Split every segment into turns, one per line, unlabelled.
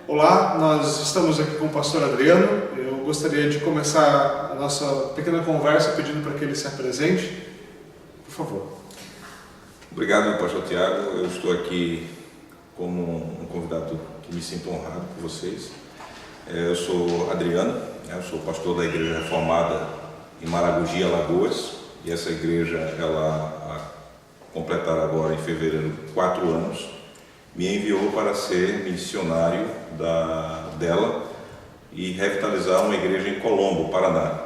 Olá, nós estamos aqui com o pastor Adriano. Eu gostaria de começar a nossa pequena conversa pedindo para que ele se apresente. Por favor.
Obrigado, pastor Tiago. Eu estou aqui como um convidado que me sinto honrado por vocês. Eu sou Adriano, eu sou pastor da Igreja Reformada em Maragogi, Alagoas. E essa igreja, ela completará agora em fevereiro 4 anos. Me enviou para ser missionário dela e revitalizar uma igreja em Colombo, Paraná.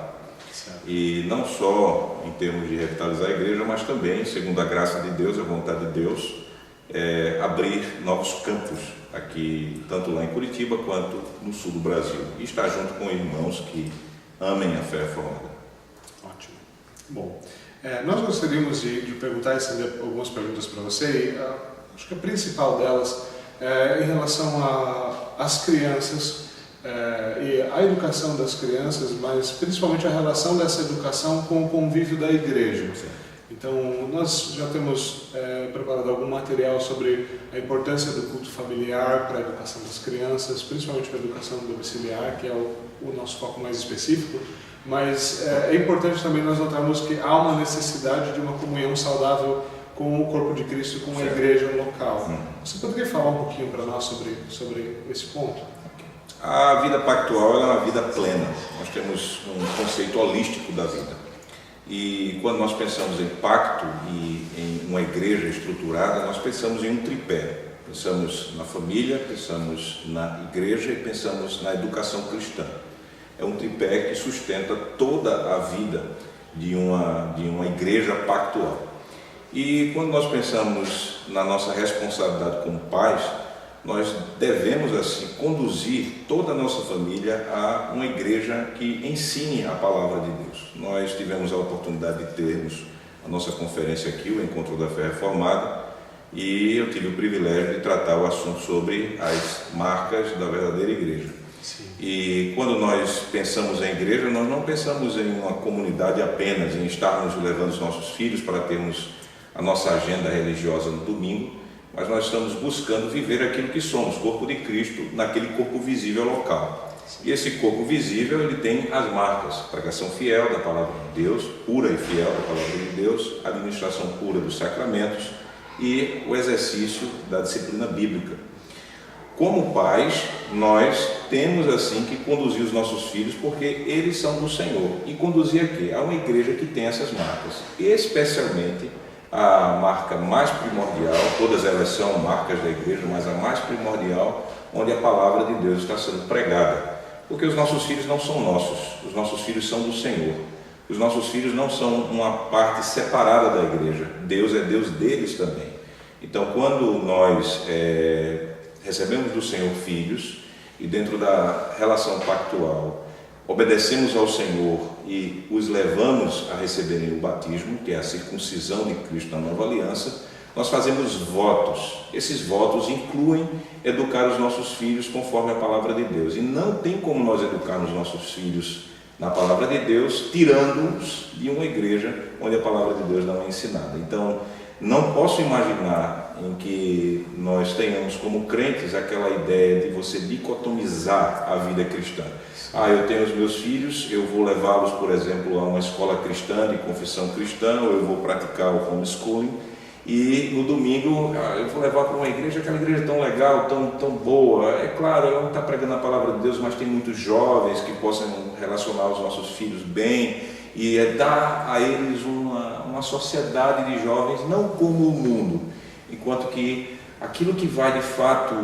E não só em termos de revitalizar a igreja, mas também, segundo a graça de Deus, a vontade de Deus, abrir novos campos aqui, tanto lá em Curitiba quanto no sul do Brasil. E estar junto com irmãos que amem a fé reformada.
Ótimo. Bom, nós gostaríamos de perguntar e estender algumas perguntas para você. Acho que a principal delas é em relação às crianças e a educação das crianças, mas principalmente a relação dessa educação com o convívio da igreja.
Sim.
Então, nós já temos preparado algum material sobre a importância do culto familiar para a educação das crianças, principalmente para a educação domiciliar, que é o nosso foco mais específico, mas é importante também nós notarmos que há uma necessidade de uma comunhão saudável com o corpo de Cristo, com a igreja local. Você poderia falar um pouquinho para nós sobre esse ponto?
A vida pactual é uma vida plena. Nós temos um conceito holístico da vida. E quando nós pensamos em pacto e em uma igreja estruturada, nós pensamos em um tripé. Pensamos na família, pensamos na igreja e pensamos na educação cristã. É um tripé que sustenta toda a vida de uma igreja pactual. E quando nós pensamos na nossa responsabilidade como pais, nós devemos assim conduzir toda a nossa família a uma igreja que ensine a palavra de Deus. Nós tivemos a oportunidade de termos a nossa conferência aqui, o Encontro da Fé Reformada, e eu tive o privilégio de tratar o assunto sobre as marcas da verdadeira igreja.
Sim.
E quando nós pensamos em igreja, nós não pensamos em uma comunidade apenas, em estarmos levando os nossos filhos para termos a nossa agenda religiosa no domingo, mas nós estamos buscando viver aquilo que somos, corpo de Cristo, naquele corpo visível local. E esse corpo visível, ele tem as marcas: pregação fiel da palavra de Deus, pura e fiel da palavra de Deus, administração pura dos sacramentos e o exercício da disciplina bíblica. Como pais, nós temos assim que conduzir os nossos filhos, porque eles são do Senhor, e conduzir aqui a uma igreja que tem essas marcas, especialmente a marca mais primordial. Todas elas são marcas da igreja, mas a mais primordial, onde a palavra de Deus está sendo pregada. Porque os nossos filhos não são nossos, os nossos filhos são do Senhor. Os nossos filhos não são uma parte separada da igreja, Deus é Deus deles também. Então, quando nós recebemos do Senhor filhos, e dentro da relação pactual, obedecemos ao Senhor e os levamos a receberem o batismo, que é a circuncisão de Cristo na nova aliança, nós fazemos votos. Esses votos incluem educar os nossos filhos conforme a palavra de Deus. E não tem como nós educarmos nossos filhos na palavra de Deus, tirando-os de uma igreja onde a palavra de Deus não é ensinada. Então, não posso imaginar em que nós tenhamos como crentes aquela ideia de você dicotomizar a vida cristã. Eu tenho os meus filhos, eu vou levá-los, por exemplo, a uma escola cristã, de confissão cristã, ou eu vou praticar o homeschooling, e no domingo eu vou levar para uma igreja, aquela igreja tão legal, tão boa. É claro, ela não está pregando a palavra de Deus, mas tem muitos jovens que possam relacionar os nossos filhos bem, e dar a eles uma sociedade de jovens, não como o mundo, enquanto que aquilo que vai de fato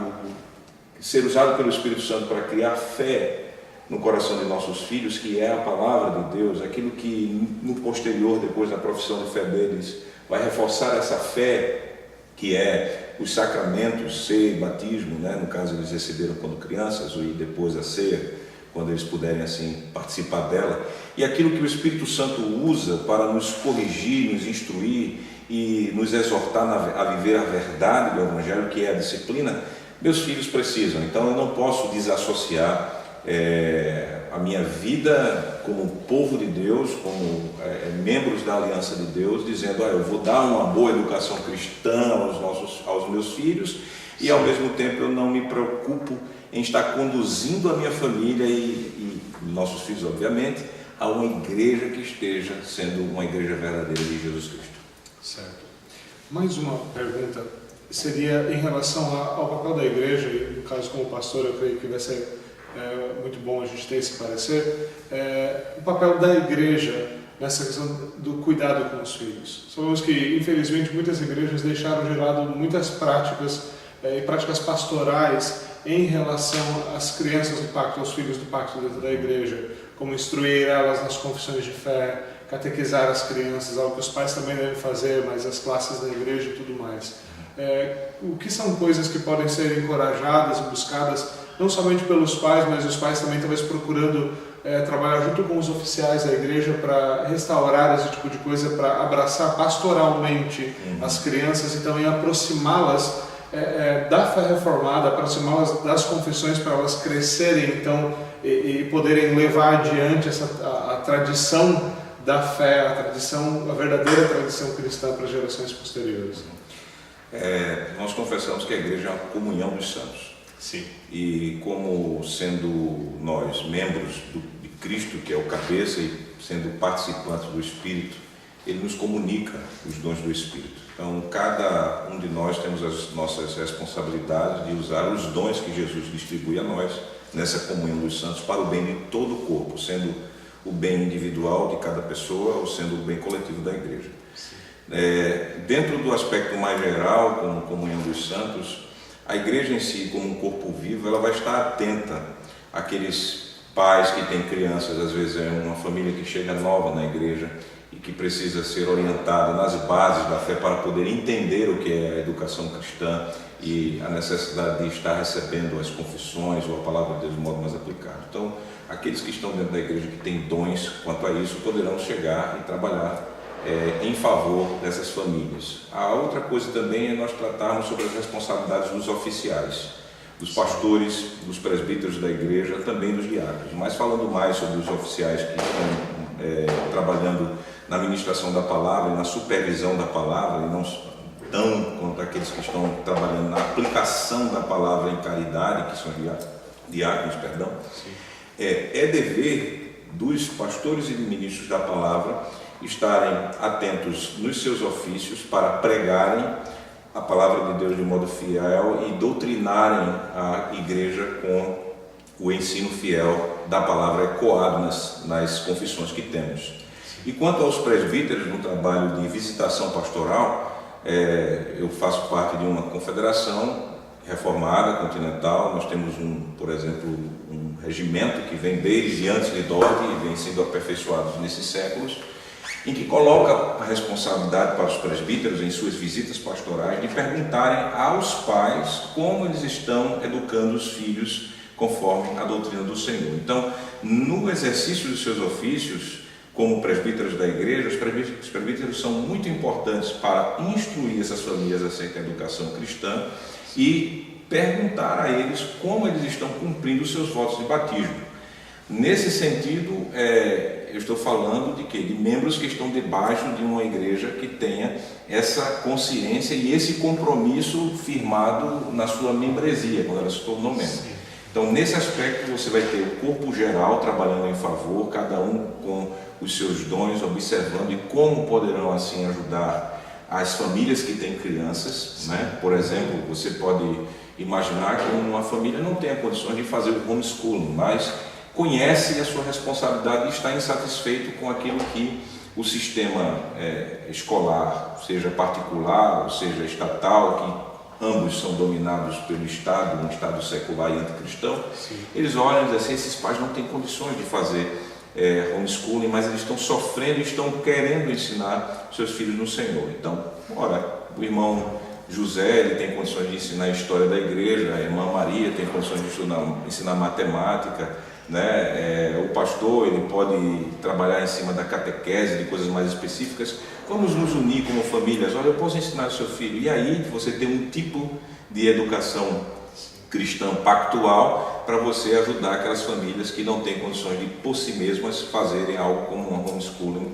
ser usado pelo Espírito Santo para criar fé no coração de nossos filhos, que é a palavra de Deus, aquilo que no posterior, depois da profissão de fé deles, vai reforçar essa fé, que é os sacramentos, ceia e batismo, né? No caso eles receberam quando crianças, e depois a ceia, quando eles puderem assim participar dela, e aquilo que o Espírito Santo usa para nos corrigir, nos instruir e nos exortar a viver a verdade do Evangelho, que é a disciplina, meus filhos precisam. Então eu não posso desassociar a minha vida como povo de Deus, como membros da aliança de Deus, dizendo, eu vou dar uma boa educação cristã aos meus filhos, e ao mesmo tempo eu não me preocupo em estar conduzindo a minha família e nossos filhos, obviamente, a uma igreja que esteja sendo uma igreja verdadeira de Jesus Cristo.
Certo. Mais uma pergunta seria em relação ao papel da igreja, e no caso como pastor eu creio que vai ser muito bom a gente ter esse parecer, o papel da igreja nessa questão do cuidado com os filhos. Sabemos que, infelizmente, muitas igrejas deixaram de lado muitas práticas e práticas pastorais em relação às crianças do pacto, aos filhos do pacto dentro da igreja, como instruir elas nas confissões de fé, catequizar as crianças, algo que os pais também devem fazer, mas as classes da igreja e tudo mais. O que são coisas que podem ser encorajadas e buscadas, não somente pelos pais, mas os pais também talvez procurando trabalhar junto com os oficiais da igreja para restaurar esse tipo de coisa, para abraçar pastoralmente as crianças e também aproximá-las da fé reformada, aproximá-las das confissões para elas crescerem então e poderem levar adiante a tradição da fé, a verdadeira tradição cristã para gerações posteriores.
Nós confessamos que a igreja é uma comunhão dos santos.
Sim.
E como sendo nós membros de Cristo, que é o cabeça, e sendo participantes do Espírito, Ele nos comunica os dons do Espírito. Então, cada um de nós temos as nossas responsabilidades de usar os dons que Jesus distribui a nós nessa comunhão dos santos para o bem de todo o corpo, sendo o bem individual de cada pessoa ou sendo o bem coletivo da igreja. Dentro do aspecto mais geral, como comunhão dos santos, a igreja em si, como um corpo vivo, ela vai estar atenta àqueles pais que têm crianças, às vezes é uma família que chega nova na igreja e que precisa ser orientada nas bases da fé para poder entender o que é a educação cristã e a necessidade de estar recebendo as confissões ou a palavra de Deus de modo mais aplicado. Então, aqueles que estão dentro da igreja que têm dons quanto a isso poderão chegar e trabalhar em favor dessas famílias. A outra coisa também é nós tratarmos sobre as responsabilidades dos oficiais, dos pastores, dos presbíteros da igreja, também dos diáconos, mas falando mais sobre os oficiais que estão trabalhando na ministração da palavra e na supervisão da palavra, e não tão quanto aqueles que estão trabalhando na aplicação da palavra em caridade, que são diáconos, perdão. É dever dos pastores e ministros da palavra estarem atentos nos seus ofícios para pregarem a palavra de Deus de modo fiel e doutrinarem a igreja com o ensino fiel da palavra ecoado nas confissões que temos. E quanto aos presbíteros no trabalho de visitação pastoral, eu faço parte de uma confederação reformada, continental. Nós temos, por exemplo, um regimento que vem desde antes de Dort e vem sendo aperfeiçoado nesses séculos, em que coloca a responsabilidade para os presbíteros em suas visitas pastorais de perguntarem aos pais como eles estão educando os filhos conforme a doutrina do Senhor. Então, no exercício dos seus ofícios, como presbíteros da igreja, os presbíteros são muito importantes para instruir essas famílias acerca da educação cristã e perguntar a eles como eles estão cumprindo os seus votos de batismo. Nesse sentido, eu estou falando de quê? De membros que estão debaixo de uma igreja que tenha essa consciência e esse compromisso firmado na sua membresia, quando ela se tornou membro. Então, nesse aspecto, você vai ter o corpo geral trabalhando em favor, cada um com os seus dons, observando e como poderão assim ajudar as famílias que têm crianças, né? Por exemplo, você pode imaginar que uma família não tenha condições de fazer o homeschooling, mas conhece a sua responsabilidade e está insatisfeito com aquilo que o sistema escolar, seja particular ou seja estatal, que ambos são dominados pelo Estado, um Estado secular e anticristão. Sim. Eles olham e dizem assim, esses pais não têm condições de fazer homeschooling, mas eles estão sofrendo e estão querendo ensinar seus filhos no Senhor. Então, o irmão José, ele tem condições de ensinar a história da igreja, a irmã Maria tem condições de ensinar matemática, né? O pastor, ele pode trabalhar em cima da catequese, de coisas mais específicas. Vamos nos unir como famílias. Olha, eu posso ensinar o seu filho. E aí você tem um tipo de educação cristã pactual para você ajudar aquelas famílias que não têm condições de por si mesmas fazerem algo como um homeschooling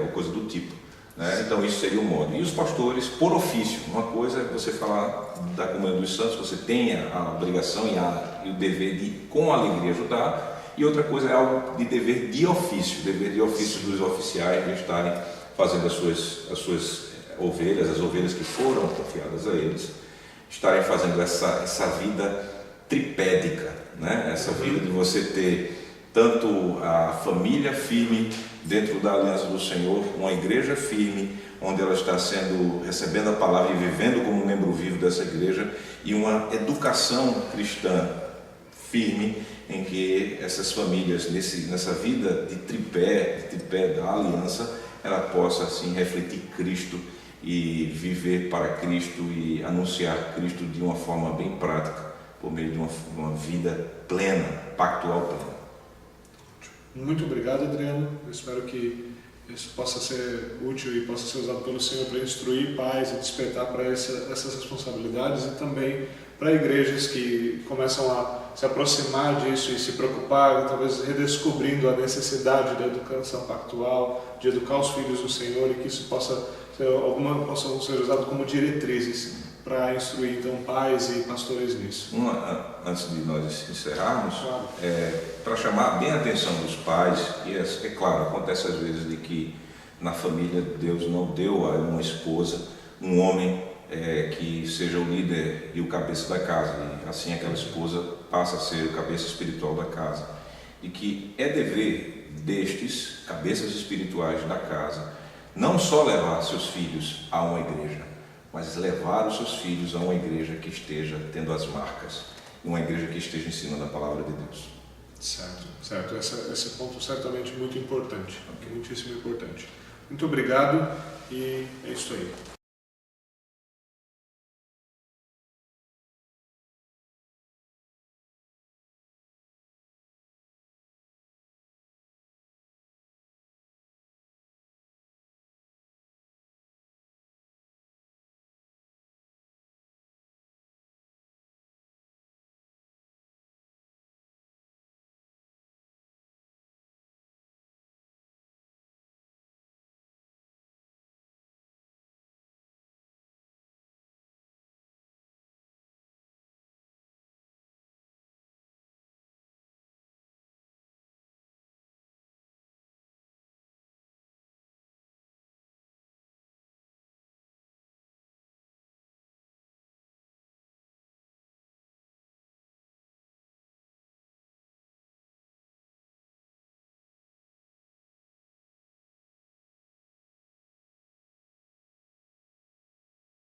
ou coisa do tipo. né? Então isso seria o modo. E os pastores, por ofício, uma coisa é você falar da comunhão dos santos, você tem a obrigação e o dever de, com alegria, ajudar, e outra coisa é algo de dever de ofício dos oficiais de estarem fazendo as suas ovelhas, as ovelhas que foram confiadas a eles, estarem fazendo essa vida tripédica, né? Essa vida de você ter tanto a família firme dentro da aliança do Senhor, uma igreja firme, onde ela está recebendo a palavra e vivendo como membro vivo dessa igreja, e uma educação cristã firme, em que essas famílias, nessa vida de tripé da aliança, ela possa assim refletir Cristo e viver para Cristo e anunciar Cristo de uma forma bem prática, por meio de uma vida plena, pactual plena.
Muito obrigado, Adriano. Eu espero que isso possa ser útil e possa ser usado pelo Senhor para instruir pais e despertar para essas responsabilidades, e também para igrejas que começam a se aproximar disso e se preocupar, talvez redescobrindo a necessidade da educação pactual, de educar os filhos do Senhor, e que isso possam ser usado como diretrizes para instruir então pais e pastores nisso.
Antes de nós encerrarmos,
Claro.
Para chamar bem a atenção dos pais, e é claro, acontece às vezes de que na família Deus não deu a uma esposa um homem que seja o líder e o cabeça da casa, e assim aquela esposa passa a ser o cabeça espiritual da casa, e que é dever destes cabeças espirituais da casa não só levar seus filhos a uma igreja, mas levar os seus filhos a uma igreja que esteja tendo as marcas, uma igreja que esteja ensinando a palavra de Deus.
Certo. Esse ponto certamente muito importante, muitíssimo importante. Muito obrigado, e é isso aí.